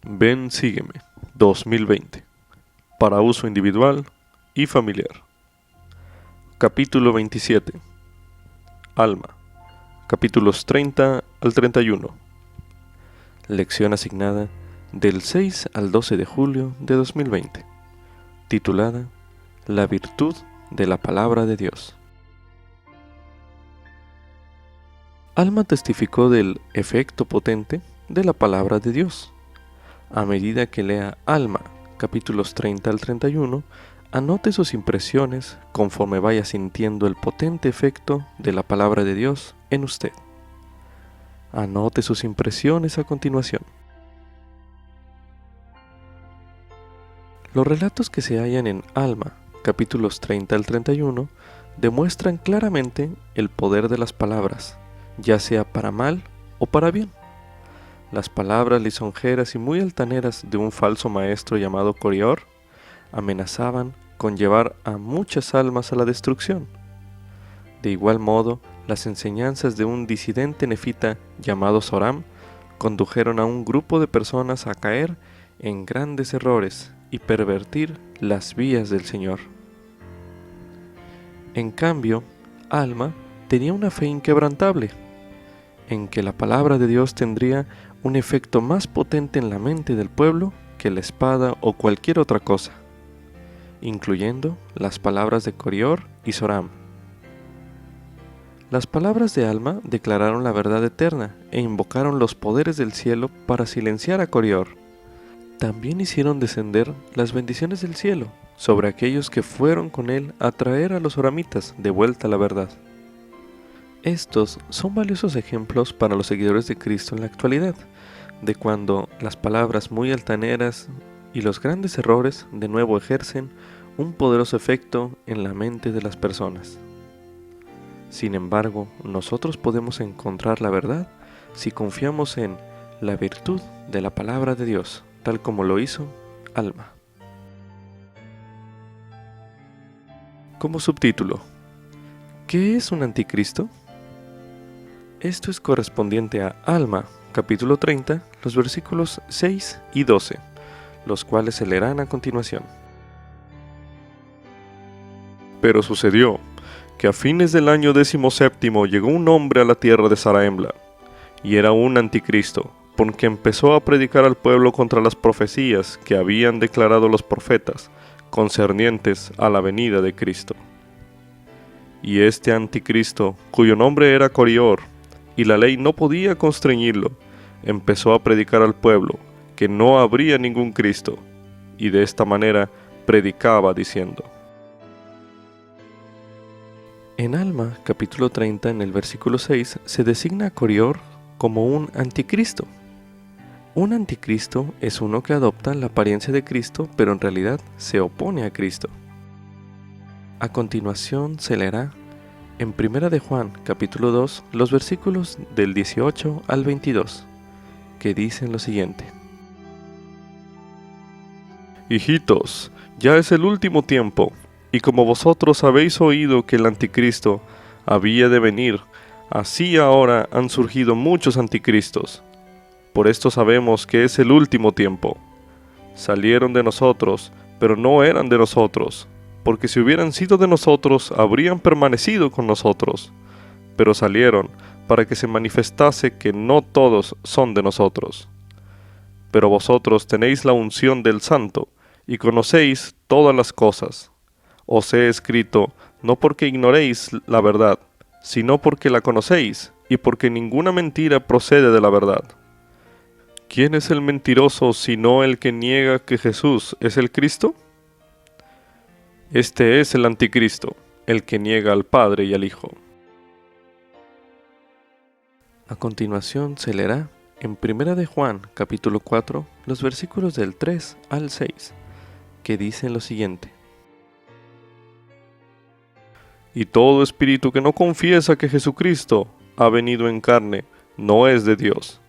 Ven, sígueme 2020 para uso individual y familiar. Capítulo 27. Alma. Capítulos 30 al 31. Lección asignada del 6 al 12 de julio de 2020. Titulada La virtud de la palabra de Dios. Alma testificó del efecto potente de la palabra de Dios. A medida que lea Alma, capítulos 30 al 31, anote sus impresiones conforme vaya sintiendo el potente efecto de la palabra de Dios en usted. Anote sus impresiones a continuación. Los relatos que se hallan en Alma, capítulos 30 al 31, demuestran claramente el poder de las palabras, ya sea para mal o para bien. Las palabras lisonjeras y muy altaneras de un falso maestro llamado Corior amenazaban con llevar a muchas almas a la destrucción. De igual modo, las enseñanzas de un disidente nefita llamado Zoram condujeron a un grupo de personas a caer en grandes errores y pervertir las vías del Señor. En cambio, Alma tenía una fe inquebrantable, en que la palabra de Dios tendría un efecto más potente en la mente del pueblo que la espada o cualquier otra cosa, incluyendo las palabras de Corior y Zoram. Las palabras de Alma declararon la verdad eterna e invocaron los poderes del cielo para silenciar a Corior. También hicieron descender las bendiciones del cielo sobre aquellos que fueron con él a traer a los zoramitas de vuelta a la verdad. Estos son valiosos ejemplos para los seguidores de Cristo en la actualidad, de cuando las palabras muy altaneras y los grandes errores de nuevo ejercen un poderoso efecto en la mente de las personas. Sin embargo, nosotros podemos encontrar la verdad si confiamos en la virtud de la palabra de Dios, tal como lo hizo Alma. Como subtítulo, ¿qué es un anticristo? Esto es correspondiente a Alma, capítulo 30, los versículos 6 y 12, los cuales se leerán a continuación. Pero sucedió que a fines del año 17 llegó un hombre a la tierra de Zarahemla, y era un anticristo, porque empezó a predicar al pueblo contra las profecías que habían declarado los profetas concernientes a la venida de Cristo. Y este anticristo, cuyo nombre era Corior, y la ley no podía constreñirlo, empezó a predicar al pueblo que no habría ningún Cristo, y de esta manera predicaba diciendo. En Alma, capítulo 30, en el versículo 6, se designa a Corior como un anticristo. Un anticristo es uno que adopta la apariencia de Cristo, pero en realidad se opone a Cristo. A continuación se leerá en 1 de Juan, capítulo 2, los versículos del 18 al 22, que dicen lo siguiente. Hijitos, ya es el último tiempo, y como vosotros habéis oído que el anticristo había de venir, así ahora han surgido muchos anticristos. Por esto sabemos que es el último tiempo. Salieron de nosotros, pero no eran de nosotros, porque si hubieran sido de nosotros, habrían permanecido con nosotros. Pero salieron para que se manifestase que no todos son de nosotros. Pero vosotros tenéis la unción del Santo, y conocéis todas las cosas. Os he escrito, no porque ignoréis la verdad, sino porque la conocéis, y porque ninguna mentira procede de la verdad. ¿Quién es el mentiroso sino el que niega que Jesús es el Cristo? Este es el anticristo, el que niega al Padre y al Hijo. A continuación se leerá en 1 de Juan, capítulo 4, los versículos del 3 al 6, que dicen lo siguiente. Y todo espíritu que no confiesa que Jesucristo ha venido en carne, no es de Dios.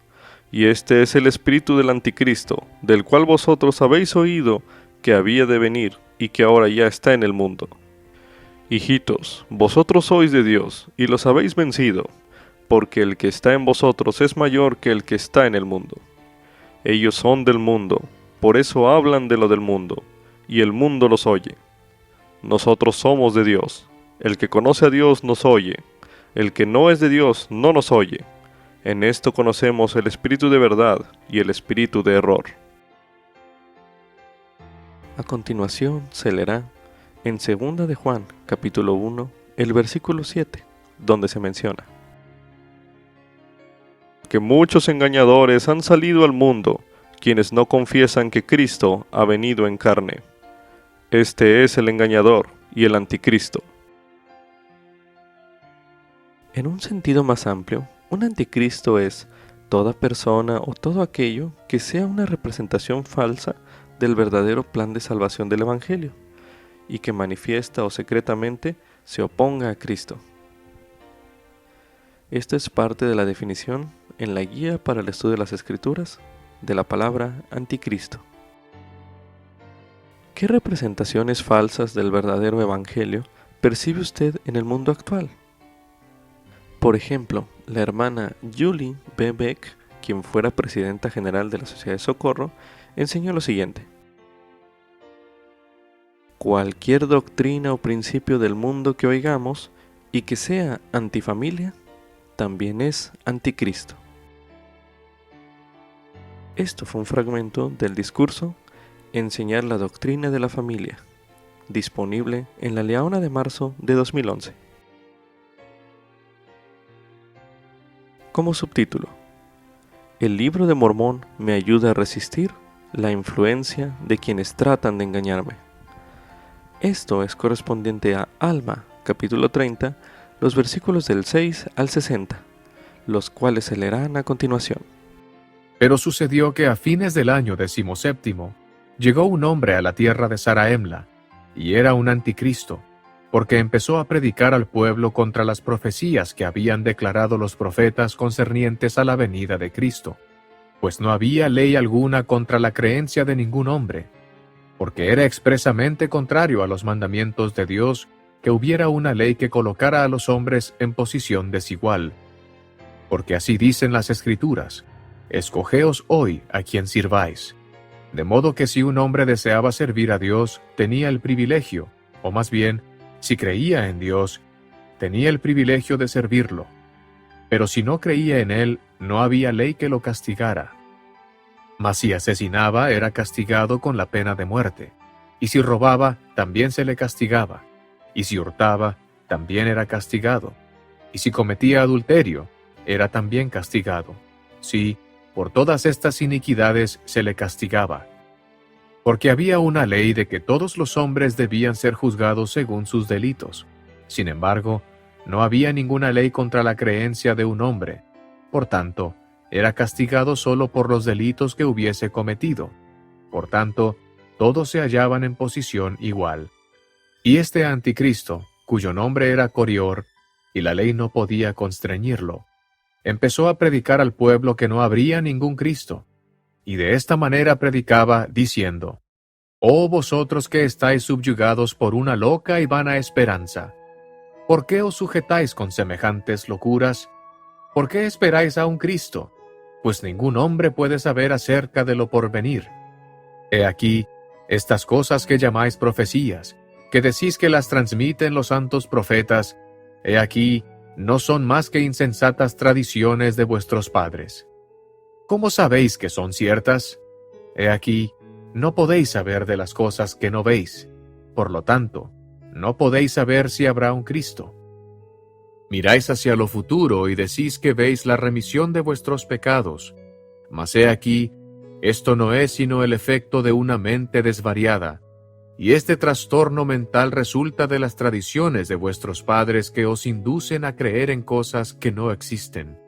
Y este es el espíritu del anticristo, del cual vosotros habéis oído que había de venir, y que ahora ya está en el mundo. Hijitos, vosotros sois de Dios, y los habéis vencido, porque el que está en vosotros es mayor que el que está en el mundo. Ellos son del mundo, por eso hablan de lo del mundo, y el mundo los oye. Nosotros somos de Dios. El que conoce a Dios nos oye. El que no es de Dios no nos oye. En esto conocemos el espíritu de verdad y el espíritu de error. A continuación se leerá en 2 de Juan, capítulo 1, el versículo 7, donde se menciona que muchos engañadores han salido al mundo, quienes no confiesan que Cristo ha venido en carne. Este es el engañador y el anticristo. En un sentido más amplio, un anticristo es toda persona o todo aquello que sea una representación falsa del verdadero plan de salvación del Evangelio y que manifiesta o secretamente se oponga a Cristo. Esto es parte de la definición en la guía para el estudio de las Escrituras de la palabra anticristo. ¿Qué representaciones falsas del verdadero Evangelio percibe usted en el mundo actual? Por ejemplo, la hermana Julie B. Beck, quien fuera presidenta general de la Sociedad de Socorro, enseñó lo siguiente: cualquier doctrina o principio del mundo que oigamos y que sea antifamilia, también es anticristo. Esto fue un fragmento del discurso Enseñar la doctrina de la familia, disponible en La Leona de marzo de 2011. Como subtítulo: El libro de Mormón me ayuda a resistir la influencia de quienes tratan de engañarme. Esto es correspondiente a Alma, capítulo 30, los versículos del 6 al 60, los cuales se leerán a continuación. Pero sucedió que a fines del año 17 llegó un hombre a la tierra de Zarahemla, y era un anticristo, porque empezó a predicar al pueblo contra las profecías que habían declarado los profetas concernientes a la venida de Cristo, pues no había ley alguna contra la creencia de ningún hombre, porque era expresamente contrario a los mandamientos de Dios que hubiera una ley que colocara a los hombres en posición desigual. Porque así dicen las Escrituras: escogeos hoy a quien sirváis. De modo que si un hombre deseaba servir a Dios, tenía el privilegio, o más bien, si creía en Dios, tenía el privilegio de servirlo. Pero si no creía en Él, no había ley que lo castigara. Mas si asesinaba, era castigado con la pena de muerte. Y si robaba, también se le castigaba. Y si hurtaba, también era castigado. Y si cometía adulterio, era también castigado. Sí, por todas estas iniquidades se le castigaba. Porque había una ley de que todos los hombres debían ser juzgados según sus delitos. Sin embargo, no había ninguna ley contra la creencia de un hombre. Por tanto, era castigado solo por los delitos que hubiese cometido. Por tanto, todos se hallaban en posición igual. Y este anticristo, cuyo nombre era Corior, y la ley no podía constreñirlo, empezó a predicar al pueblo que no habría ningún Cristo, y de esta manera predicaba, diciendo: «Oh vosotros que estáis subyugados por una loca y vana esperanza, ¿por qué os sujetáis con semejantes locuras? ¿Por qué esperáis a un Cristo? Pues ningún hombre puede saber acerca de lo porvenir. He aquí, estas cosas que llamáis profecías, que decís que las transmiten los santos profetas, he aquí, no son más que insensatas tradiciones de vuestros padres. ¿Cómo sabéis que son ciertas? He aquí, no podéis saber de las cosas que no veis. Por lo tanto, no podéis saber si habrá un Cristo. Miráis hacia lo futuro y decís que veis la remisión de vuestros pecados. Mas he aquí, esto no es sino el efecto de una mente desvariada, y este trastorno mental resulta de las tradiciones de vuestros padres que os inducen a creer en cosas que no existen.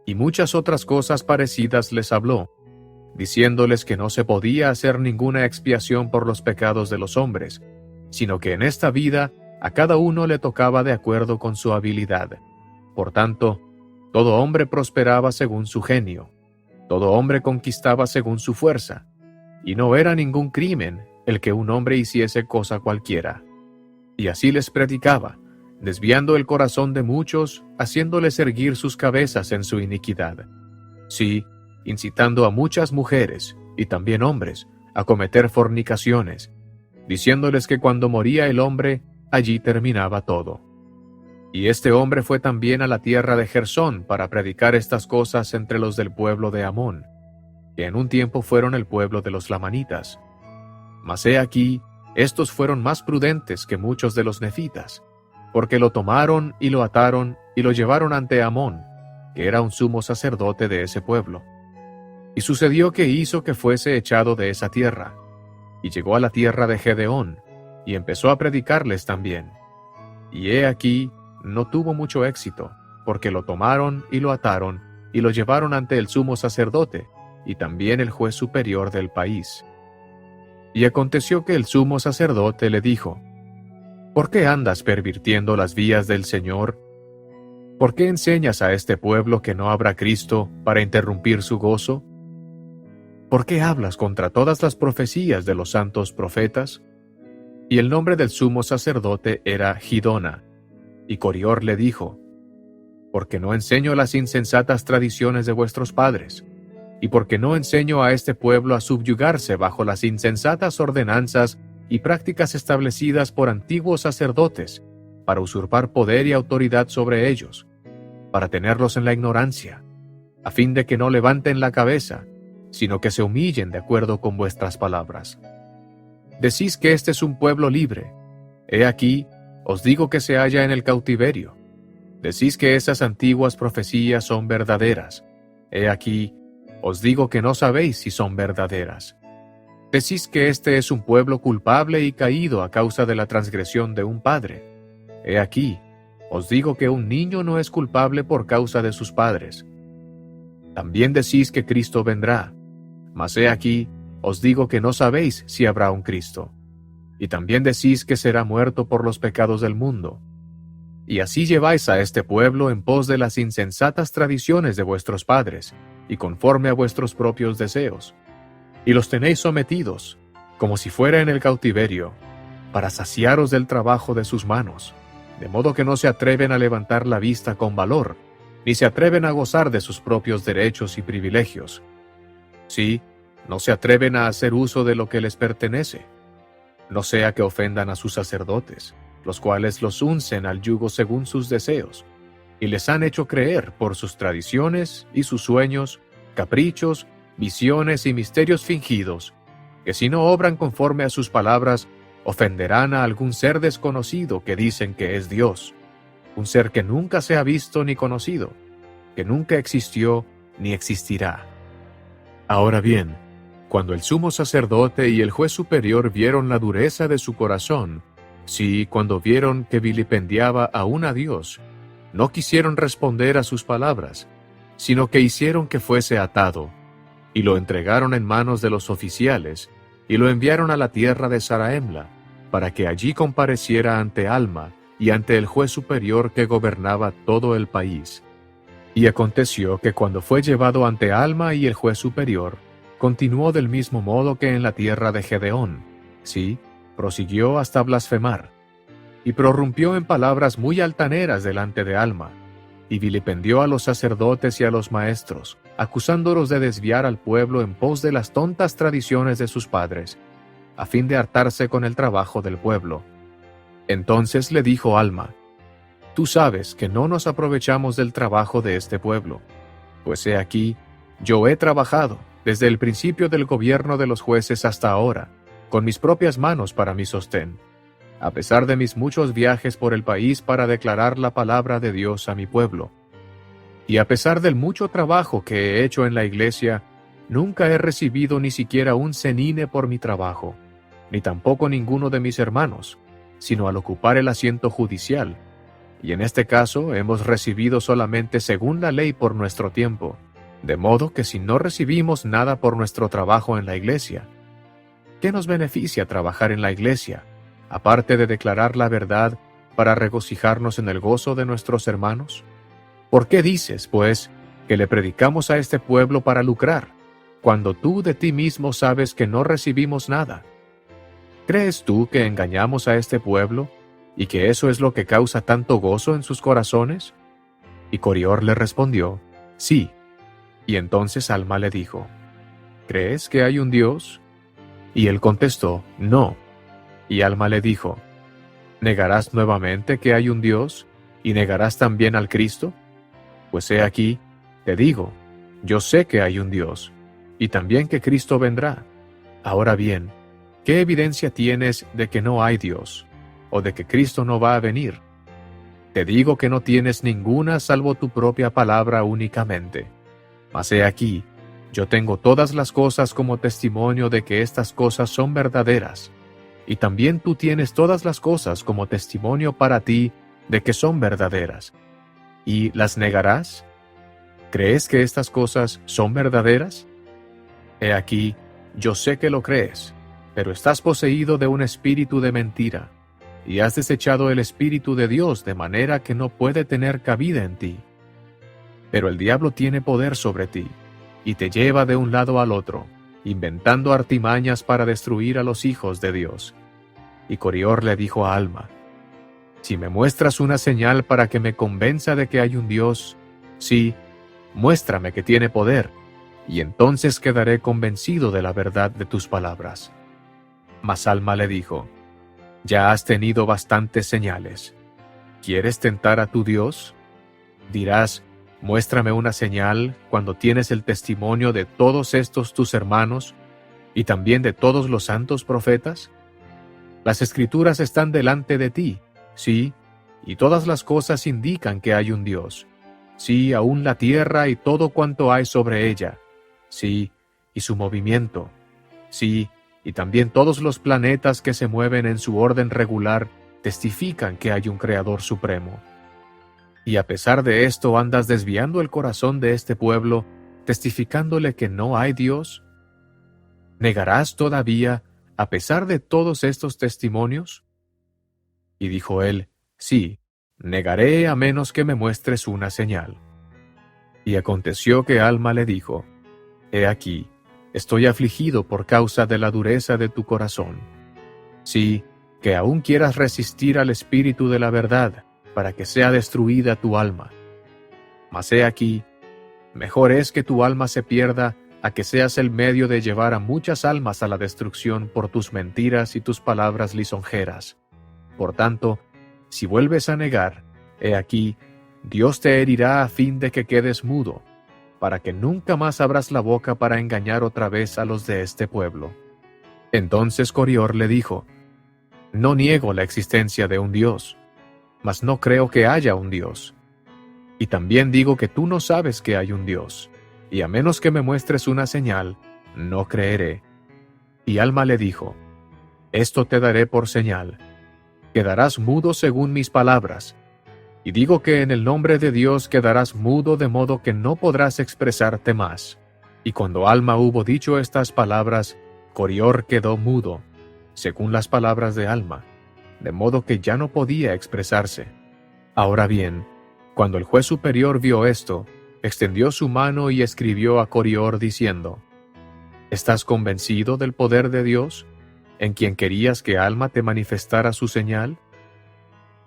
Y muchas otras cosas parecidas les habló, diciéndoles que no se podía hacer ninguna expiación por los pecados de los hombres, sino que en esta vida a cada uno le tocaba de acuerdo con su habilidad. Por tanto, todo hombre prosperaba según su genio, todo hombre conquistaba según su fuerza, y no era ningún crimen el que un hombre hiciese cosa cualquiera. Y así les predicaba, desviando el corazón de muchos, haciéndoles erguir sus cabezas en su iniquidad. Sí, incitando a muchas mujeres, y también hombres, a cometer fornicaciones, diciéndoles que cuando moría el hombre, allí terminaba todo. Y este hombre fue también a la tierra de Gersón para predicar estas cosas entre los del pueblo de Amón, que en un tiempo fueron el pueblo de los lamanitas. Mas he aquí, estos fueron más prudentes que muchos de los nefitas, porque lo tomaron y lo ataron y lo llevaron ante Amón, que era un sumo sacerdote de ese pueblo. Y sucedió que hizo que fuese echado de esa tierra, y llegó a la tierra de Gedeón, y empezó a predicarles también. Y he aquí, no tuvo mucho éxito, porque lo tomaron y lo ataron, y lo llevaron ante el sumo sacerdote, y también el juez superior del país. Y aconteció que el sumo sacerdote le dijo: ¿Por qué andas pervirtiendo las vías del Señor? ¿Por qué enseñas a este pueblo que no habrá Cristo para interrumpir su gozo? ¿Por qué hablas contra todas las profecías de los santos profetas? Y el nombre del sumo sacerdote era Gidona. Y Corior le dijo: Porque no enseño las insensatas tradiciones de vuestros padres, y porque no enseño a este pueblo a subyugarse bajo las insensatas ordenanzas y prácticas establecidas por antiguos sacerdotes, para usurpar poder y autoridad sobre ellos, para tenerlos en la ignorancia, a fin de que no levanten la cabeza, sino que se humillen de acuerdo con vuestras palabras. Decís que este es un pueblo libre. He aquí, os digo que se halla en el cautiverio. Decís que esas antiguas profecías son verdaderas. He aquí, os digo que no sabéis si son verdaderas. Decís que este es un pueblo culpable y caído a causa de la transgresión de un padre. He aquí, os digo que un niño no es culpable por causa de sus padres. También decís que Cristo vendrá. Mas he aquí, os digo que no sabéis si habrá un Cristo. Y también decís que será muerto por los pecados del mundo. Y así lleváis a este pueblo en pos de las insensatas tradiciones de vuestros padres, y conforme a vuestros propios deseos. Y los tenéis sometidos, como si fuera en el cautiverio, para saciaros del trabajo de sus manos, de modo que no se atreven a levantar la vista con valor, ni se atreven a gozar de sus propios derechos y privilegios. Sí, no se atreven a hacer uso de lo que les pertenece, no sea que ofendan a sus sacerdotes, los cuales los uncen al yugo según sus deseos, y les han hecho creer por sus tradiciones y sus sueños, caprichos, visiones y misterios fingidos, que si no obran conforme a sus palabras, ofenderán a algún ser desconocido que dicen que es Dios, un ser que nunca se ha visto ni conocido, que nunca existió ni existirá. Ahora bien, cuando el sumo sacerdote y el juez superior vieron la dureza de su corazón, sí, cuando vieron que vilipendiaba aún a Dios, no quisieron responder a sus palabras, sino que hicieron que fuese atado, y lo entregaron en manos de los oficiales, y lo enviaron a la tierra de Saraemla, para que allí compareciera ante Alma y ante el juez superior que gobernaba todo el país. Y aconteció que cuando fue llevado ante Alma y el juez superior, continuó del mismo modo que en la tierra de Gedeón, sí, prosiguió hasta blasfemar, y prorrumpió en palabras muy altaneras delante de Alma, y vilipendió a los sacerdotes y a los maestros, acusándolos de desviar al pueblo en pos de las tontas tradiciones de sus padres, a fin de hartarse con el trabajo del pueblo. Entonces le dijo Alma: Tú sabes que no nos aprovechamos del trabajo de este pueblo, pues he aquí, yo he trabajado, desde el principio del gobierno de los jueces hasta ahora, con mis propias manos para mi sostén, a pesar de mis muchos viajes por el país para declarar la palabra de Dios a mi pueblo. Y a pesar del mucho trabajo que he hecho en la iglesia, nunca he recibido ni siquiera un cenine por mi trabajo, ni tampoco ninguno de mis hermanos, sino al ocupar el asiento judicial, y en este caso hemos recibido solamente según la ley por nuestro tiempo, de modo que si no recibimos nada por nuestro trabajo en la iglesia, ¿qué nos beneficia trabajar en la iglesia, aparte de declarar la verdad para regocijarnos en el gozo de nuestros hermanos? ¿Por qué dices, pues, que le predicamos a este pueblo para lucrar, cuando tú de ti mismo sabes que no recibimos nada? ¿Crees tú que engañamos a este pueblo, y que eso es lo que causa tanto gozo en sus corazones? Y Corior le respondió: Sí. Y entonces Alma le dijo, ¿crees que hay un Dios? Y él contestó, no. Y Alma le dijo, ¿negarás nuevamente que hay un Dios, y negarás también al Cristo? Pues he aquí, te digo, yo sé que hay un Dios, y también que Cristo vendrá. Ahora bien, ¿qué evidencia tienes de que no hay Dios, o de que Cristo no va a venir? Te digo que no tienes ninguna salvo tu propia palabra únicamente. Mas he aquí, yo tengo todas las cosas como testimonio de que estas cosas son verdaderas, y también tú tienes todas las cosas como testimonio para ti de que son verdaderas. ¿Y las negarás? ¿Crees que estas cosas son verdaderas? He aquí, yo sé que lo crees, pero estás poseído de un espíritu de mentira, y has desechado el Espíritu de Dios de manera que no puede tener cabida en ti. Pero el diablo tiene poder sobre ti, y te lleva de un lado al otro, inventando artimañas para destruir a los hijos de Dios. Y Corior le dijo a Alma, si me muestras una señal para que me convenza de que hay un Dios, sí, muéstrame que tiene poder, y entonces quedaré convencido de la verdad de tus palabras. Mas Alma le dijo, ya has tenido bastantes señales. ¿Quieres tentar a tu Dios? Dirás, muéstrame una señal cuando tienes el testimonio de todos estos tus hermanos y también de todos los santos profetas. Las Escrituras están delante de ti, sí, y todas las cosas indican que hay un Dios. Sí, aún la tierra y todo cuanto hay sobre ella. Sí, y su movimiento. Sí, y también todos los planetas que se mueven en su orden regular testifican que hay un Creador supremo. Y a pesar de esto andas desviando el corazón de este pueblo, testificándole que no hay Dios. ¿Negarás todavía, a pesar de todos estos testimonios? Y dijo él, sí, negaré a menos que me muestres una señal. Y aconteció que Alma le dijo, he aquí, estoy afligido por causa de la dureza de tu corazón. Sí, que aún quieras resistir al Espíritu de la verdad, para que sea destruida tu alma. Mas he aquí, mejor es que tu alma se pierda a que seas el medio de llevar a muchas almas a la destrucción por tus mentiras y tus palabras lisonjeras. Por tanto, si vuelves a negar, he aquí, Dios te herirá a fin de que quedes mudo, para que nunca más abras la boca para engañar otra vez a los de este pueblo. Entonces Corior le dijo, no niego la existencia de un Dios, mas no creo que haya un Dios. Y también digo que tú no sabes que hay un Dios, y a menos que me muestres una señal, no creeré. Y Alma le dijo, esto te daré por señal, quedarás mudo según mis palabras, y digo que en el nombre de Dios quedarás mudo de modo que no podrás expresarte más. Y cuando Alma hubo dicho estas palabras, Corior quedó mudo, según las palabras de Alma, de modo que ya no podía expresarse. Ahora bien, cuando el juez superior vio esto, extendió su mano y escribió a Corior diciendo, ¿estás convencido del poder de Dios, en quien querías que Alma te manifestara su señal?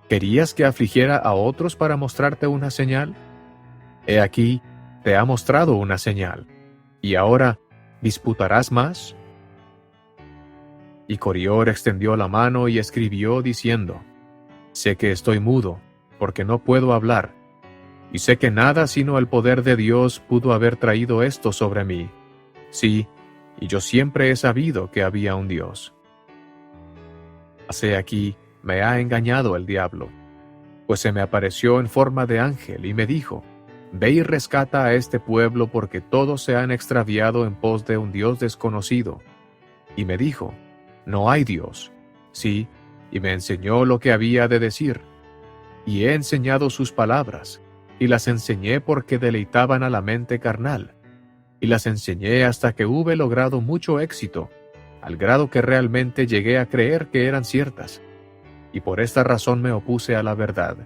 ¿Querías que afligiera a otros para mostrarte una señal? He aquí, te ha mostrado una señal. ¿Y ahora, disputarás más? Y Corior extendió la mano y escribió diciendo, sé que estoy mudo, porque no puedo hablar, y sé que nada sino el poder de Dios pudo haber traído esto sobre mí. Sí, y yo siempre he sabido que había un Dios. Mas he aquí, me ha engañado el diablo, pues se me apareció en forma de ángel y me dijo, ve y rescata a este pueblo porque todos se han extraviado en pos de un Dios desconocido. Y me dijo, no hay Dios. Sí, y me enseñó lo que había de decir. Y he enseñado sus palabras, y las enseñé porque deleitaban a la mente carnal. Y las enseñé hasta que hube logrado mucho éxito, al grado que realmente llegué a creer que eran ciertas. Y por esta razón me opuse a la verdad,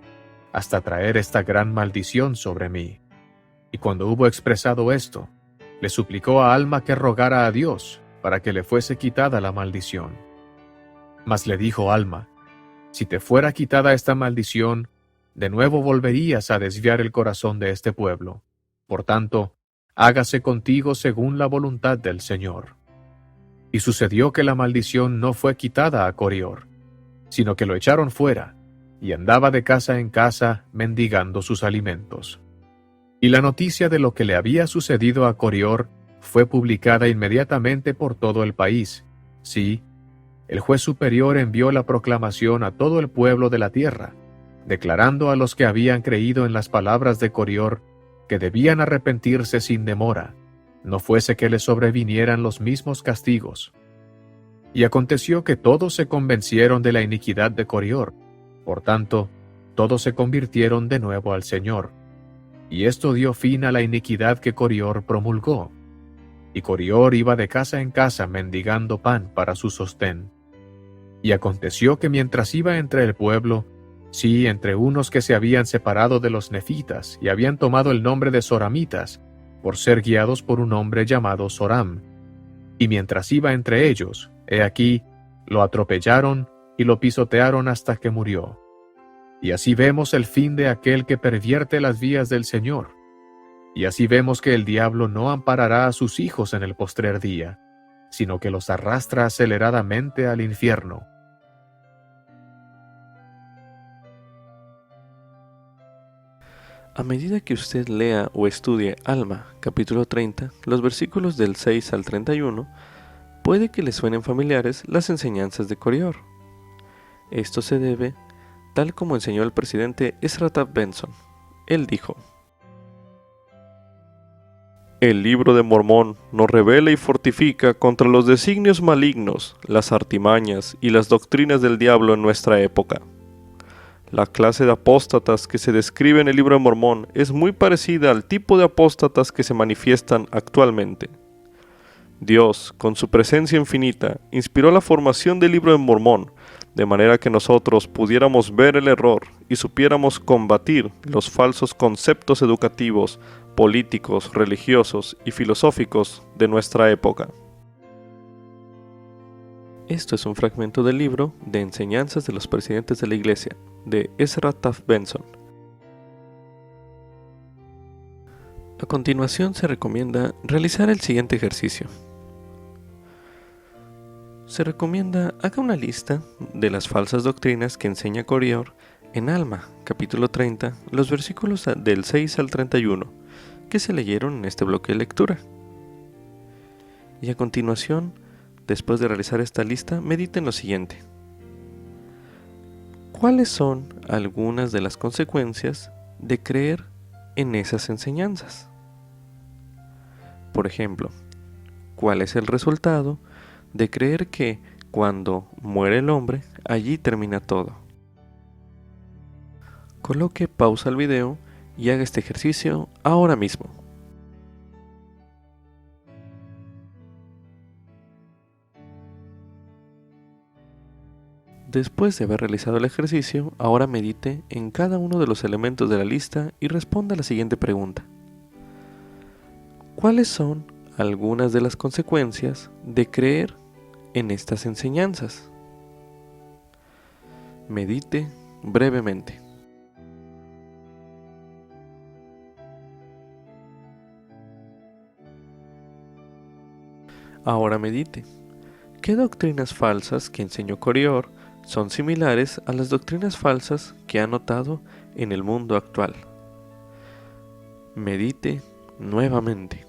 hasta traer esta gran maldición sobre mí. Y cuando hubo expresado esto, le suplicó a Alma que rogara a Dios, para que le fuese quitada la maldición. Mas le dijo Alma, si te fuera quitada esta maldición, de nuevo volverías a desviar el corazón de este pueblo. Por tanto, hágase contigo según la voluntad del Señor. Y sucedió que la maldición no fue quitada a Corior, sino que lo echaron fuera, y andaba de casa en casa mendigando sus alimentos. Y la noticia de lo que le había sucedido a Corior fue publicada inmediatamente por todo el país. Sí, el juez superior envió la proclamación a todo el pueblo de la tierra, declarando a los que habían creído en las palabras de Corior que debían arrepentirse sin demora, no fuese que les sobrevinieran los mismos castigos. Y aconteció que todos se convencieron de la iniquidad de Corior, por tanto, todos se convirtieron de nuevo al Señor. Y esto dio fin a la iniquidad que Corior promulgó. Y Corior iba de casa en casa mendigando pan para su sostén. Y aconteció que mientras iba entre el pueblo, sí, entre unos que se habían separado de los nefitas y habían tomado el nombre de soramitas, por ser guiados por un hombre llamado Soram. Y mientras iba entre ellos, he aquí, lo atropellaron y lo pisotearon hasta que murió. Y así vemos el fin de aquel que pervierte las vías del Señor. Y así vemos que el diablo no amparará a sus hijos en el postrer día, sino que los arrastra aceleradamente al infierno. A medida que usted lea o estudie Alma, capítulo 30, los versículos del 6 al 31, puede que le suenen familiares las enseñanzas de Corior. Esto se debe, tal como enseñó el presidente Ezra Taft Benson. Él dijo: el libro de Mormón nos revela y fortifica contra los designios malignos, las artimañas y las doctrinas del diablo en nuestra época. La clase de apóstatas que se describe en el libro de Mormón es muy parecida al tipo de apóstatas que se manifiestan actualmente. Dios, con su presencia infinita, inspiró la formación del libro de Mormón, de manera que nosotros pudiéramos ver el error y supiéramos combatir los falsos conceptos educativos, políticos, religiosos y filosóficos de nuestra época. Esto es un fragmento del libro de Enseñanzas de los Presidentes de la Iglesia, de Ezra Taft Benson. A continuación se recomienda realizar el siguiente ejercicio. Se recomienda haga una lista de las falsas doctrinas que enseña Corior en Alma, capítulo 30, los versículos del 6 al 31, que se leyeron en este bloque de lectura. Y a continuación, después de realizar esta lista, medite en lo siguiente. ¿Cuáles son algunas de las consecuencias de creer en esas enseñanzas? Por ejemplo, ¿cuál es el resultado de creer que cuando muere el hombre, allí termina todo? Coloque pausa al video y haga este ejercicio ahora mismo. Después de haber realizado el ejercicio, ahora medite en cada uno de los elementos de la lista y responda a la siguiente pregunta. ¿Cuáles son algunas de las consecuencias de creer en estas enseñanzas? Medite brevemente. Ahora medite. ¿Qué doctrinas falsas que enseñó Corior son similares a las doctrinas falsas que ha notado en el mundo actual? Medite nuevamente.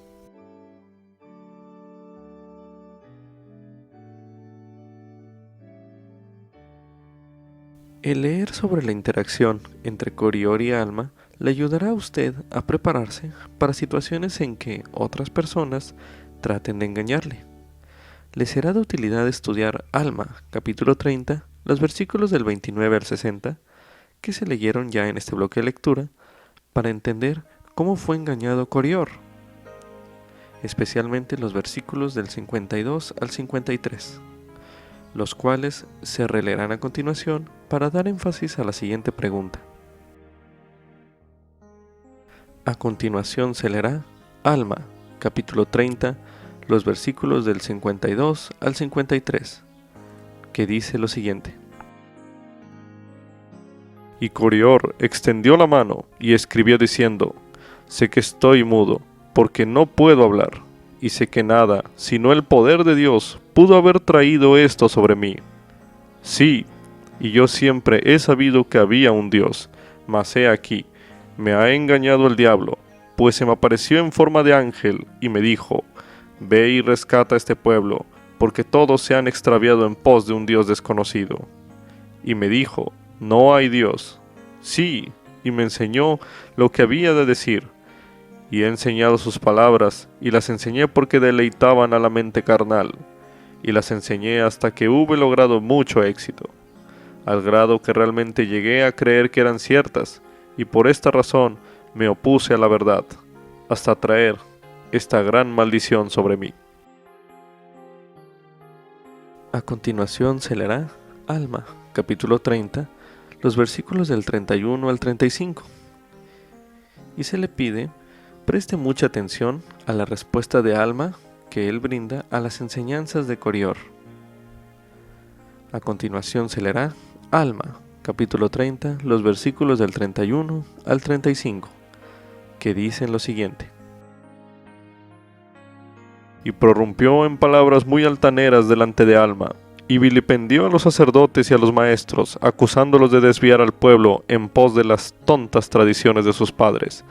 El leer sobre la interacción entre Corior y Alma le ayudará a usted a prepararse para situaciones en que otras personas traten de engañarle. Le será de utilidad estudiar Alma, capítulo 30, los versículos del 29 al 60, que se leyeron ya en este bloque de lectura, para entender cómo fue engañado Corior, especialmente los versículos del 52 al 53, los cuales se releerán a continuación para dar énfasis a la siguiente pregunta. A continuación se leerá Alma, capítulo 30, los versículos del 52 al 53, que dice lo siguiente. Y Corior extendió la mano y escribió diciendo: sé que estoy mudo, porque no puedo hablar, y sé que nada, sino el poder de Dios, pudo haber traído esto sobre mí. Sí, y yo siempre he sabido que había un Dios, mas he aquí, me ha engañado el diablo, pues se me apareció en forma de ángel, y me dijo, ve y rescata a este pueblo, porque todos se han extraviado en pos de un Dios desconocido. Y me dijo, no hay Dios. Sí, y me enseñó lo que había de decir. Y he enseñado sus palabras, y las enseñé porque deleitaban a la mente carnal, y las enseñé hasta que hube logrado mucho éxito, al grado que realmente llegué a creer que eran ciertas, y por esta razón me opuse a la verdad, hasta traer esta gran maldición sobre mí. A continuación se leerá Alma, capítulo 30, los versículos del 31 al 35. Y se le pide preste mucha atención a la respuesta de Alma que él brinda a las enseñanzas de Corior. A continuación se leerá Alma, capítulo 30, los versículos del 31 al 35, que dicen lo siguiente. Y prorrumpió en palabras muy altaneras delante de Alma, y vilipendió a los sacerdotes y a los maestros, acusándolos de desviar al pueblo en pos de las tontas tradiciones de sus padres,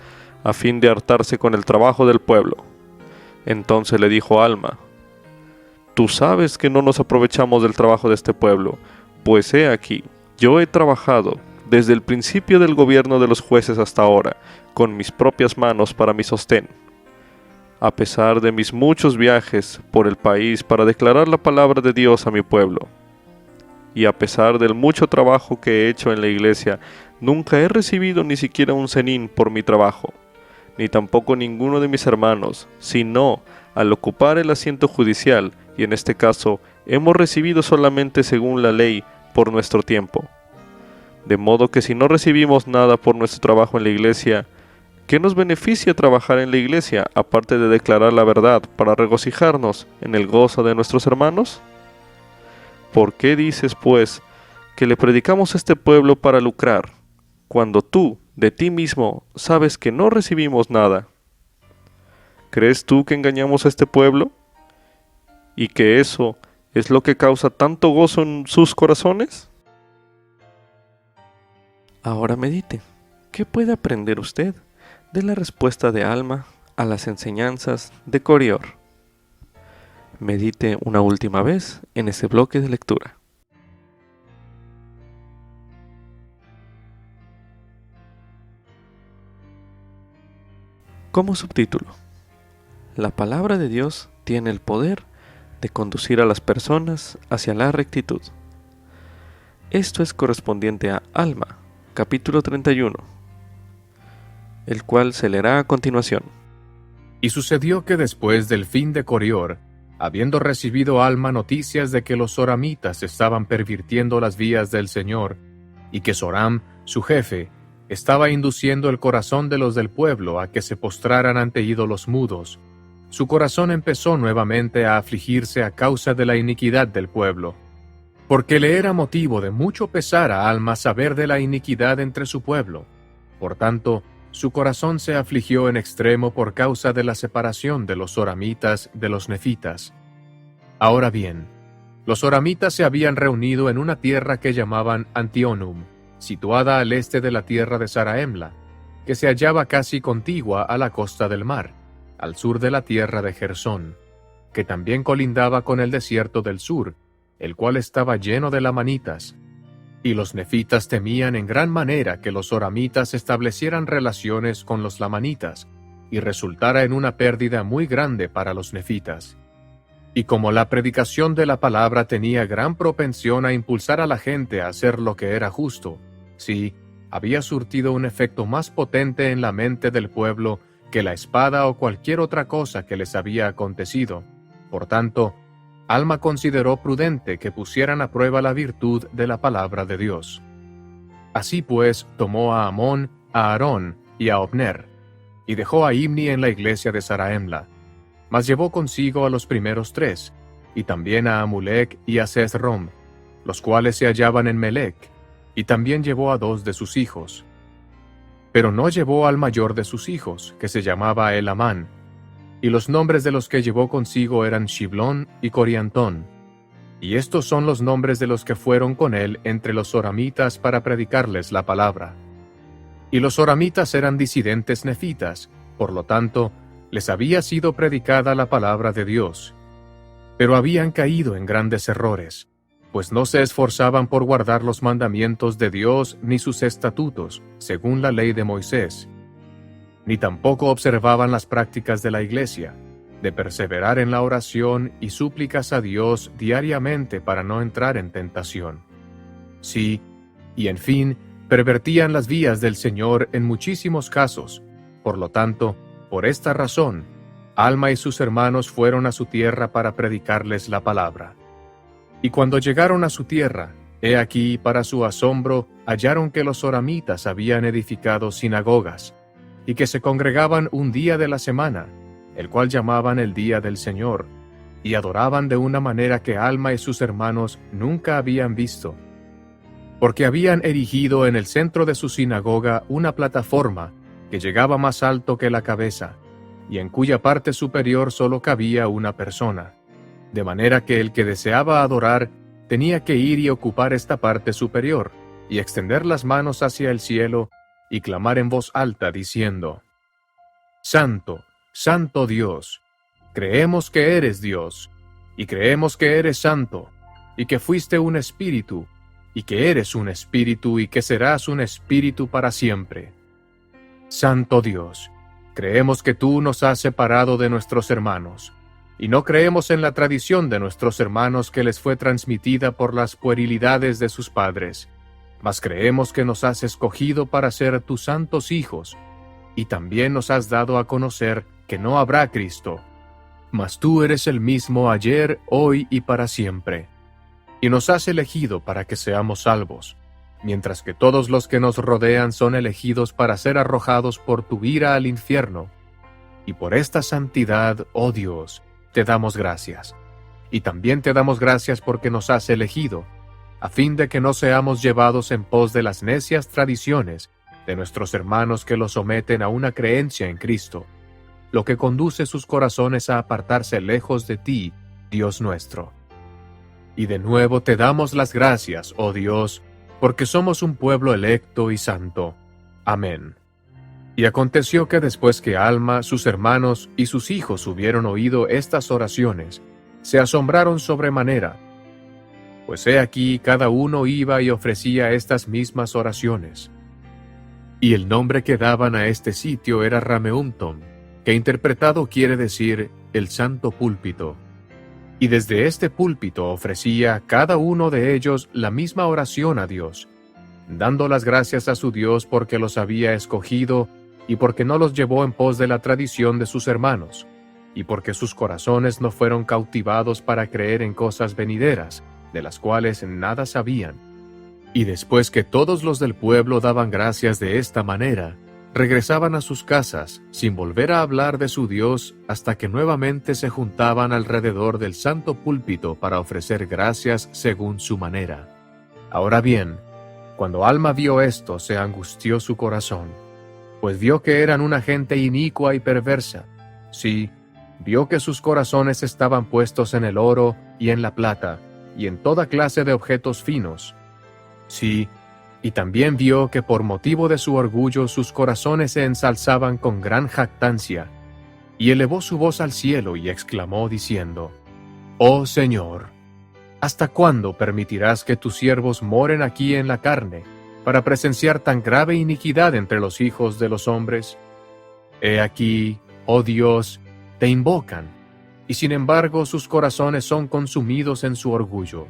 a fin de hartarse con el trabajo del pueblo. Entonces le dijo Alma, tú sabes que no nos aprovechamos del trabajo de este pueblo, pues he aquí, yo he trabajado desde el principio del gobierno de los jueces hasta ahora, con mis propias manos para mi sostén. A pesar de mis muchos viajes por el país para declarar la palabra de Dios a mi pueblo, y a pesar del mucho trabajo que he hecho en la iglesia, nunca he recibido ni siquiera un cenín por mi trabajo, ni tampoco ninguno de mis hermanos, sino al ocupar el asiento judicial, y en este caso hemos recibido solamente según la ley por nuestro tiempo. De modo que si no recibimos nada por nuestro trabajo en la iglesia, ¿qué nos beneficia trabajar en la iglesia, aparte de declarar la verdad para regocijarnos en el gozo de nuestros hermanos? ¿Por qué dices, pues, que le predicamos a este pueblo para lucrar, cuando tú, de ti mismo, sabes que no recibimos nada? ¿Crees tú que engañamos a este pueblo? ¿Y que eso es lo que causa tanto gozo en sus corazones? Ahora medite. ¿Qué puede aprender usted de la respuesta de Alma a las enseñanzas de Corior? Medite una última vez en este bloque de lectura. Como subtítulo, la palabra de Dios tiene el poder de conducir a las personas hacia la rectitud. Esto es correspondiente a Alma, capítulo 31, el cual se leerá a continuación. Y sucedió que después del fin de Corior, habiendo recibido Alma noticias de que los soramitas estaban pervirtiendo las vías del Señor, y que Soram, su jefe, estaba induciendo el corazón de los del pueblo a que se postraran ante ídolos mudos, su corazón empezó nuevamente a afligirse a causa de la iniquidad del pueblo, porque le era motivo de mucho pesar a Alma saber de la iniquidad entre su pueblo. Por tanto, su corazón se afligió en extremo por causa de la separación de los soramitas de los nefitas. Ahora bien, los soramitas se habían reunido en una tierra que llamaban Antionum, situada al este de la tierra de Saraemla, que se hallaba casi contigua a la costa del mar, al sur de la tierra de Gersón, que también colindaba con el desierto del sur, el cual estaba lleno de lamanitas. Y los nefitas temían en gran manera que los soramitas establecieran relaciones con los lamanitas, y resultara en una pérdida muy grande para los nefitas. Y como la predicación de la palabra tenía gran propensión a impulsar a la gente a hacer lo que era justo, sí, había surtido un efecto más potente en la mente del pueblo que la espada o cualquier otra cosa que les había acontecido. Por tanto, Alma consideró prudente que pusieran a prueba la virtud de la palabra de Dios. Así pues, tomó a Amón, a Aarón y a Obner, y dejó a Imni en la iglesia de Saraemla, mas llevó consigo a los primeros 3, y también a Amulec y a Sesrom, los cuales se hallaban en Melec, y también llevó a 2 de sus hijos. Pero no llevó al mayor de sus hijos, que se llamaba Elamán, y los nombres de los que llevó consigo eran Shiblón y Coriantón. Y estos son los nombres de los que fueron con él entre los zoramitas para predicarles la palabra. Y los zoramitas eran disidentes nefitas, por lo tanto, les había sido predicada la palabra de Dios. Pero habían caído en grandes errores, pues no se esforzaban por guardar los mandamientos de Dios ni sus estatutos, según la ley de Moisés, ni tampoco observaban las prácticas de la Iglesia, de perseverar en la oración y súplicas a Dios diariamente para no entrar en tentación. Sí, y en fin, pervertían las vías del Señor en muchísimos casos. Por lo tanto, por esta razón, Alma y sus hermanos fueron a su tierra para predicarles la palabra. Y cuando llegaron a su tierra, he aquí, para su asombro, hallaron que los zoramitas habían edificado sinagogas, y que se congregaban un día de la semana, el cual llamaban el Día del Señor, y adoraban de una manera que Alma y sus hermanos nunca habían visto. Porque habían erigido en el centro de su sinagoga una plataforma que llegaba más alto que la cabeza, y en cuya parte superior solo cabía una persona, de manera que el que deseaba adorar tenía que ir y ocupar esta parte superior, y extender las manos hacia el cielo, y clamar en voz alta diciendo: Santo, Santo Dios, creemos que eres Dios, y creemos que eres santo, y que fuiste un espíritu, y que eres un espíritu, y que serás un espíritu para siempre. Santo Dios, creemos que tú nos has separado de nuestros hermanos, y no creemos en la tradición de nuestros hermanos que les fue transmitida por las puerilidades de sus padres, mas creemos que nos has escogido para ser tus santos hijos, y también nos has dado a conocer que no habrá Cristo, mas tú eres el mismo ayer, hoy y para siempre, y nos has elegido para que seamos salvos, mientras que todos los que nos rodean son elegidos para ser arrojados por tu ira al infierno. Y por esta santidad, oh Dios, te damos gracias. Y también te damos gracias porque nos has elegido, a fin de que no seamos llevados en pos de las necias tradiciones de nuestros hermanos que los someten a una creencia en Cristo, lo que conduce sus corazones a apartarse lejos de ti, Dios nuestro. Y de nuevo te damos las gracias, oh Dios, porque somos un pueblo electo y santo. Amén. Y aconteció que después que Alma, sus hermanos y sus hijos hubieron oído estas oraciones, se asombraron sobremanera, pues he aquí cada uno iba y ofrecía estas mismas oraciones. Y el nombre que daban a este sitio era Rameumtom, que interpretado quiere decir el santo púlpito. Y desde este púlpito ofrecía cada uno de ellos la misma oración a Dios, dando las gracias a su Dios porque los había escogido y porque no los llevó en pos de la tradición de sus hermanos, y porque sus corazones no fueron cautivados para creer en cosas venideras, de las cuales nada sabían. Y después que todos los del pueblo daban gracias de esta manera, regresaban a sus casas, sin volver a hablar de su Dios, hasta que nuevamente se juntaban alrededor del santo púlpito para ofrecer gracias según su manera. Ahora bien, cuando Alma vio esto, se angustió su corazón, pues vio que eran una gente inicua y perversa. Sí, vio que sus corazones estaban puestos en el oro y en la plata, y en toda clase de objetos finos. Sí, y también vio que por motivo de su orgullo sus corazones se ensalzaban con gran jactancia, y elevó su voz al cielo y exclamó diciendo: «Oh Señor, ¿hasta cuándo permitirás que tus siervos moren aquí en la carne, para presenciar tan grave iniquidad entre los hijos de los hombres? He aquí, oh Dios, te invocan, y sin embargo sus corazones son consumidos en su orgullo.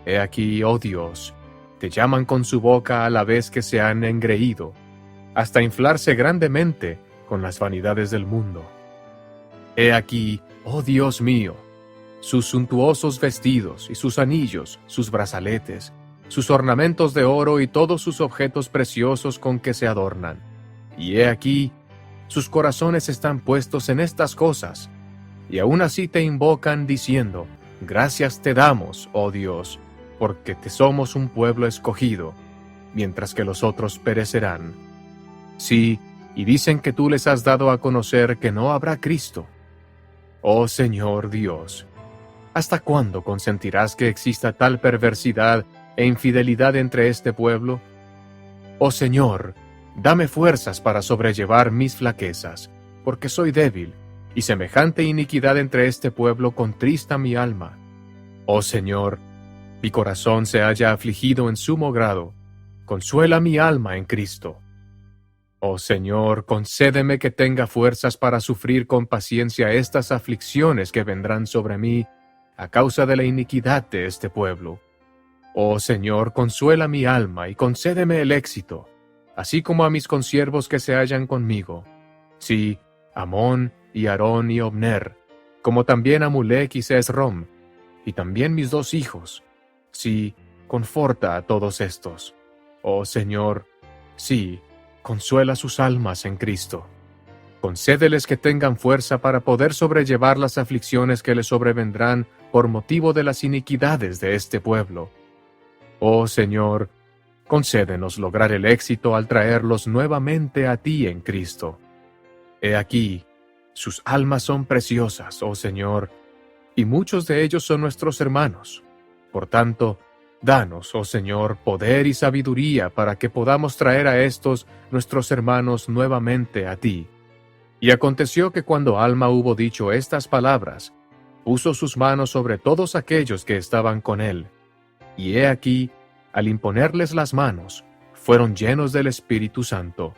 He aquí, oh Dios, te llaman con su boca a la vez que se han engreído, hasta inflarse grandemente con las vanidades del mundo. He aquí, oh Dios mío, sus suntuosos vestidos y sus anillos, sus brazaletes, sus ornamentos de oro y todos sus objetos preciosos con que se adornan. Y he aquí, sus corazones están puestos en estas cosas, y aún así te invocan diciendo: gracias te damos, oh Dios, porque te somos un pueblo escogido, mientras que los otros perecerán. Sí, y dicen que tú les has dado a conocer que no habrá Cristo, Oh Señor Dios, ¿hasta cuándo consentirás que exista tal perversidad e infidelidad entre este pueblo? Oh Señor, dame fuerzas para sobrellevar mis flaquezas, porque soy débil, y semejante iniquidad entre este pueblo contrista mi alma. Oh Señor, mi corazón se halla afligido en sumo grado, consuela mi alma en Cristo. Oh Señor, concédeme que tenga fuerzas para sufrir con paciencia estas aflicciones que vendrán sobre mí a causa de la iniquidad de este pueblo. Oh Señor, consuela mi alma y concédeme el éxito, así como a mis consiervos que se hallan conmigo. Sí, Amón y Aarón y Obner, como también a Mulec y Sesrom, y también mis 2 hijos. Sí, conforta a todos estos. Oh Señor, sí, consuela sus almas en Cristo. Concédeles que tengan fuerza para poder sobrellevar las aflicciones que les sobrevendrán por motivo de las iniquidades de este pueblo. Oh Señor, concédenos lograr el éxito al traerlos nuevamente a ti en Cristo. He aquí, sus almas son preciosas, oh Señor, y muchos de ellos son nuestros hermanos. Por tanto, danos, oh Señor, poder y sabiduría para que podamos traer a estos nuestros hermanos nuevamente a ti. Y aconteció que cuando Alma hubo dicho estas palabras, puso sus manos sobre todos aquellos que estaban con él. Y he aquí, al imponerles las manos, fueron llenos del Espíritu Santo.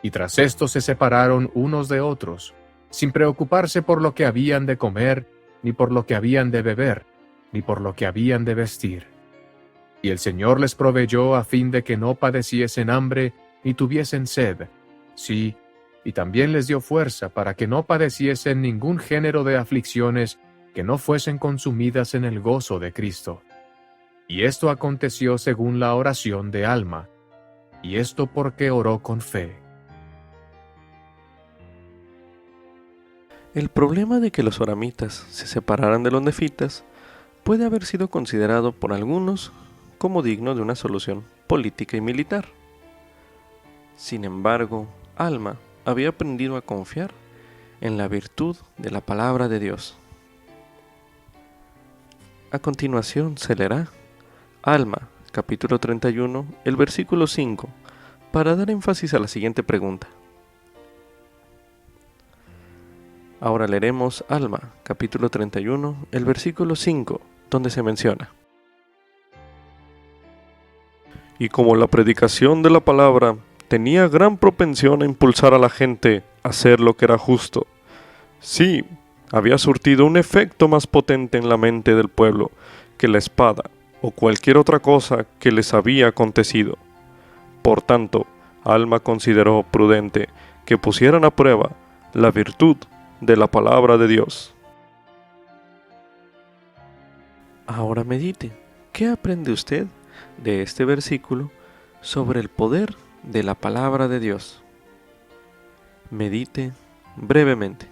Y tras esto se separaron unos de otros, sin preocuparse por lo que habían de comer, ni por lo que habían de beber, ni por lo que habían de vestir. Y el Señor les proveyó a fin de que no padeciesen hambre, ni tuviesen sed. Sí, y también les dio fuerza para que no padeciesen ningún género de aflicciones que no fuesen consumidas en el gozo de Cristo. Y esto aconteció según la oración de Alma, y esto porque oró con fe. El problema de que los oramitas se separaran de los nefitas puede haber sido considerado por algunos como digno de una solución política y militar. Sin embargo, Alma había aprendido a confiar en la virtud de la palabra de Dios. A continuación se leerá Alma, capítulo 31, el versículo 5, para dar énfasis a la siguiente pregunta. Ahora leeremos Alma, capítulo 31, el versículo 5, donde se menciona: Y como la predicación de la palabra tenía gran propensión a impulsar a la gente a hacer lo que era justo, sí, había surtido un efecto más potente en la mente del pueblo que la espada o cualquier otra cosa que les había acontecido. Por tanto, Alma consideró prudente que pusieran a prueba la virtud de la palabra de Dios. Ahora medite, ¿qué aprende usted de este versículo sobre el poder de la palabra de Dios? Medite brevemente.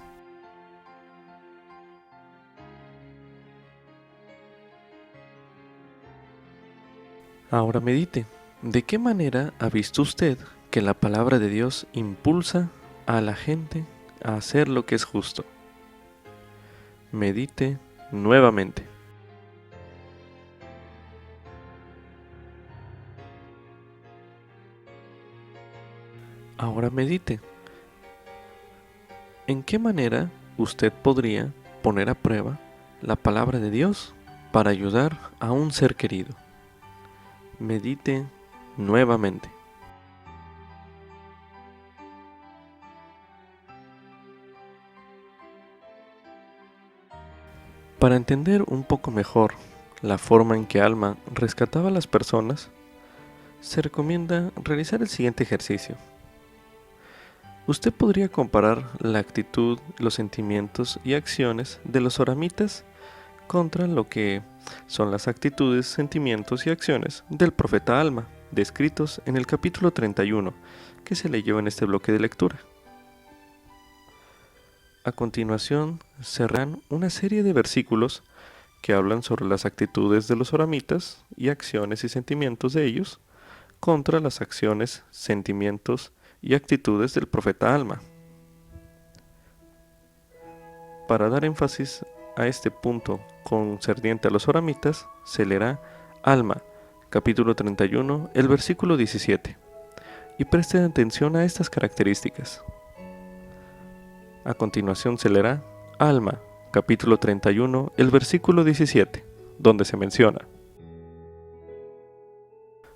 Ahora medite, ¿de qué manera ha visto usted que la palabra de Dios impulsa a la gente a hacer lo que es justo? Medite nuevamente. Ahora medite. ¿En qué manera usted podría poner a prueba la palabra de Dios para ayudar a un ser querido? Medite nuevamente. Para entender un poco mejor la forma en que Alma rescataba a las personas, se recomienda realizar el siguiente ejercicio. Usted podría comparar la actitud, los sentimientos y acciones de los oramitas contra lo que son las actitudes, sentimientos y acciones del profeta Alma, descritos en el capítulo 31, que se leyó en este bloque de lectura. A continuación, serán una serie de versículos que hablan sobre las actitudes de los oramitas y acciones y sentimientos de ellos contra las acciones, sentimientos y actitudes del profeta Alma. para dar énfasis a este punto concerniente a los oramitas, se leerá Alma, capítulo 31, el versículo 17. Y presten atención a estas características. A continuación se leerá Alma, capítulo 31, el versículo 17, donde se menciona: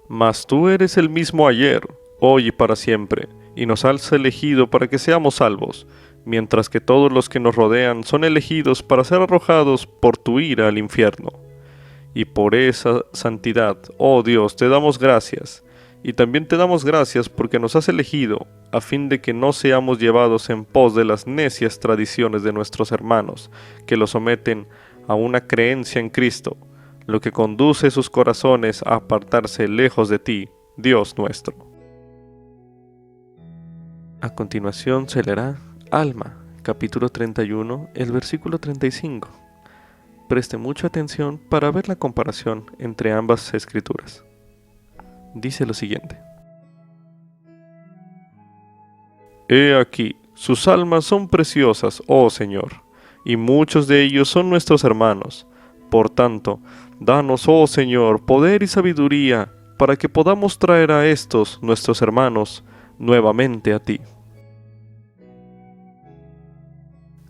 Mas tú eres el mismo ayer, hoy y para siempre, y nos has elegido para que seamos salvos, mientras que todos los que nos rodean son elegidos para ser arrojados por tu ira al infierno. Y por esa santidad, oh Dios, te damos gracias, y también te damos gracias porque nos has elegido, a fin de que no seamos llevados en pos de las necias tradiciones de nuestros hermanos, que los someten a una creencia en Cristo, lo que conduce sus corazones a apartarse lejos de ti, Dios nuestro. A continuación se leerá Alma, capítulo 31, el versículo 35. Preste mucha atención para ver la comparación entre ambas escrituras. Dice lo siguiente: He aquí, sus almas son preciosas, oh Señor, y muchos de ellos son nuestros hermanos. Por tanto, danos, oh Señor, poder y sabiduría, para que podamos traer a estos, nuestros hermanos, nuevamente a ti.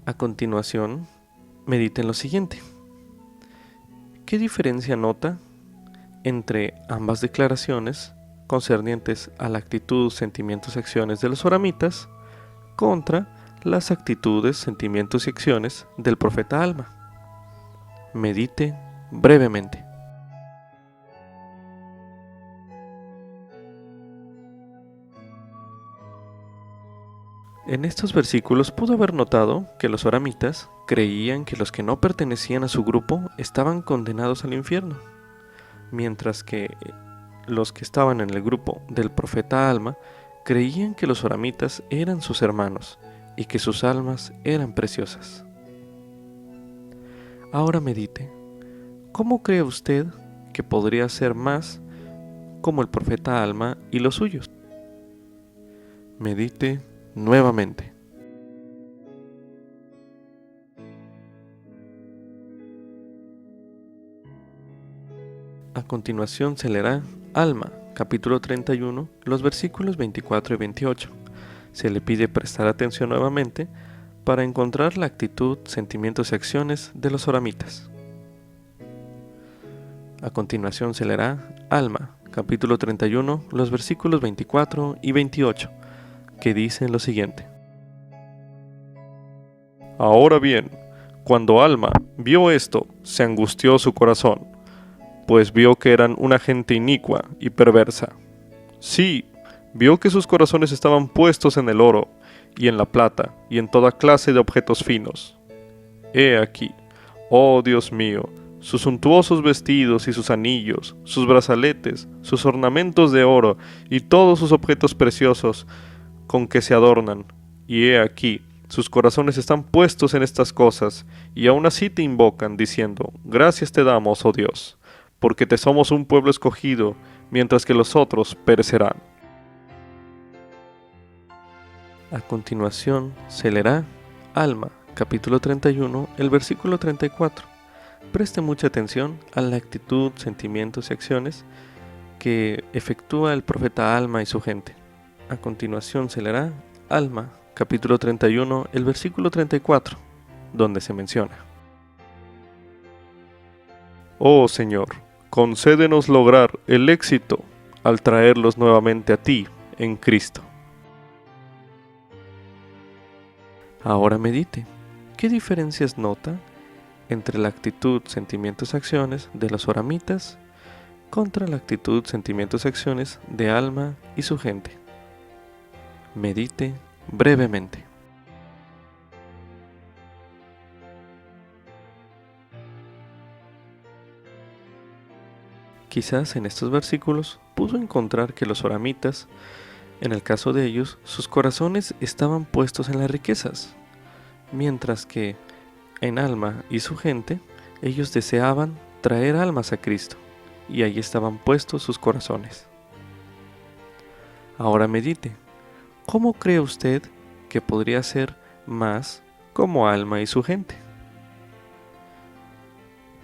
A continuación, mediten lo siguiente. ¿Qué diferencia nota entre ambas declaraciones concernientes a la actitud, sentimientos y acciones de los oramitas contra las actitudes, sentimientos y acciones del profeta Alma? Medite brevemente. En estos versículos pudo haber notado que los oramitas creían que los que no pertenecían a su grupo estaban condenados al infierno, mientras que los que estaban en el grupo del profeta Alma creían que los oramitas eran sus hermanos y que sus almas eran preciosas. Ahora medite, ¿cómo cree usted que podría ser más como el profeta Alma y los suyos? Medite nuevamente. A continuación se leerá Alma, capítulo 31, los versículos 24 y 28. Se le pide prestar atención nuevamente para encontrar la actitud, sentimientos y acciones de los oramitas. A continuación se leerá Alma, capítulo 31, los versículos 24 y 28, que dicen lo siguiente: Ahora bien, cuando Alma vio esto, se angustió su corazón, pues vio que eran una gente inicua y perversa. Sí, vio que sus corazones estaban puestos en el oro, y en la plata, y en toda clase de objetos finos. He aquí, oh Dios mío, sus suntuosos vestidos y sus anillos, sus brazaletes, sus ornamentos de oro, y todos sus objetos preciosos con que se adornan. Y he aquí, sus corazones están puestos en estas cosas, y aún así te invocan, diciendo: Gracias te damos, oh Dios, porque te somos un pueblo escogido, mientras que los otros perecerán. A continuación se leerá Alma, capítulo 31, el versículo 34. Preste mucha atención a la actitud, sentimientos y acciones que efectúa el profeta Alma y su gente. A continuación se leerá Alma, capítulo 31, el versículo 34, donde se menciona: Oh Señor, concédenos lograr el éxito al traerlos nuevamente a ti en Cristo. Ahora medite, ¿qué diferencias nota entre la actitud, sentimientos y acciones de los oramitas contra la actitud, sentimientos y acciones de Alma y su gente? Medite brevemente. Quizás en estos versículos pudo encontrar que los oramitas, en el caso de ellos, sus corazones estaban puestos en las riquezas, mientras que en Alma y su gente, ellos deseaban traer almas a Cristo, y ahí estaban puestos sus corazones. Ahora medite, ¿cómo cree usted que podría ser más como Alma y su gente.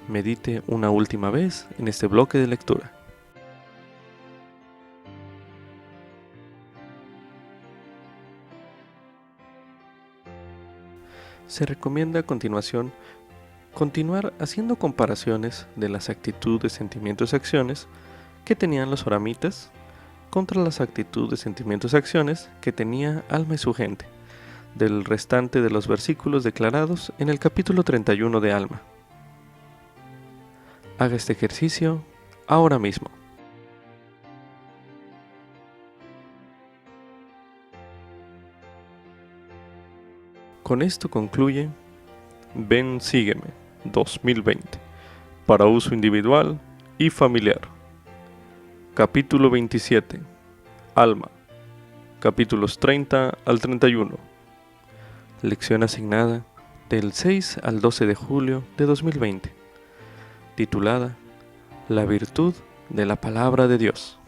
Medite una última vez en este bloque de lectura. Se recomienda a continuación continuar haciendo comparaciones de las actitudes, sentimientos y acciones que tenían los oramitas contra las actitudes, sentimientos y acciones que tenía Alma y su gente, del restante de los versículos declarados en el capítulo 31 de Alma. Haga este ejercicio ahora mismo. Con esto concluye Ven, sígueme 2020 para uso individual y familiar. Capítulo 27. Alma. Capítulos 30 al 31. Lección asignada del 6 al 12 de julio de 2020. Titulada La virtud de la palabra de Dios.